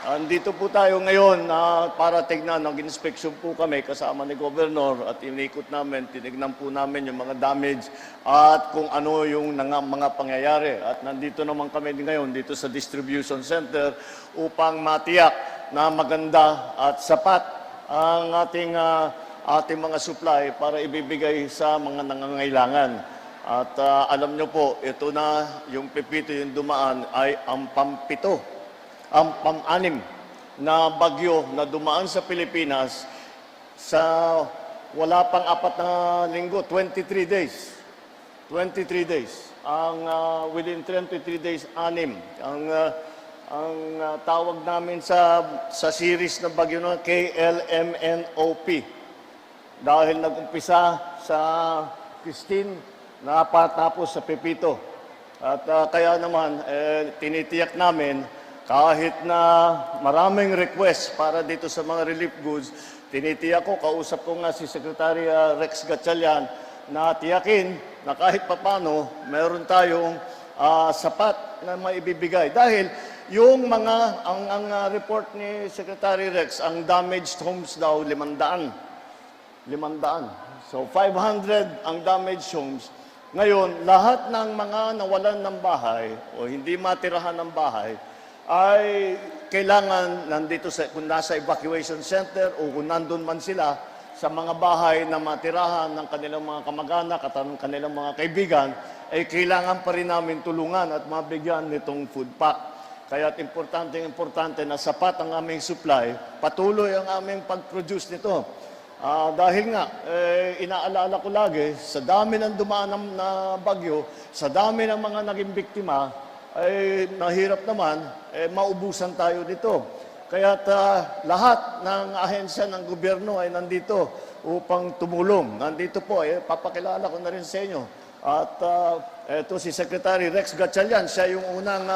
Andito po tayo ngayon para tignan, nag-inspection po kami kasama ni Governor at inikot namin, tinignan po namin yung mga damage at kung ano yung mga pangyayari. At nandito naman kami ngayon dito sa distribution center upang matiyak na maganda at sapat ang ating mga supply para ibibigay sa mga nangangailangan. At alam nyo po, ito na yung pepito yung dumaan ay ang pang-anim na bagyo na dumaan sa Pilipinas sa wala pang 4 na linggo, 23 days. 23 days. Within 23 days, 6. Ang tawag namin sa series na bagyo na KLMNOP. Dahil nag-umpisa sa Christine, napatapos sa Pepito. At kaya naman, tinitiyak namin, kahit na maraming request para dito sa mga relief goods, tinitiyak ko, kausap ko nga si Secretary Rex Gatchalian na tiyakin na kahit papano, meron tayong sapat na maibibigay. Dahil yung ang report ni Secretary Rex, ang damaged homes daw, 500. So, 500 ang damaged homes. Ngayon, lahat ng mga nawalan ng bahay o hindi matirahan ng bahay ay kailangan nandito kung nasa evacuation center o kung nandun man sila sa mga bahay na matirahan ng kanilang mga kamag-anak at ng kanilang mga kaibigan, ay kailangan pa rin namin tulungan at mabigyan nitong food pack. Kaya't importante na sapat ang aming supply, patuloy ang aming pag-produce nito. Dahil nga, inaalala ko lagi, sa dami ng dumaan na bagyo, sa dami ng mga naging biktima, ay nahirap naman, maubusan tayo dito. Kaya't lahat ng ahensya ng gobyerno ay nandito upang tumulong. Nandito po, papakilala ko na rin sa inyo. At ito si Secretary Rex Gatchalian, siya yung unang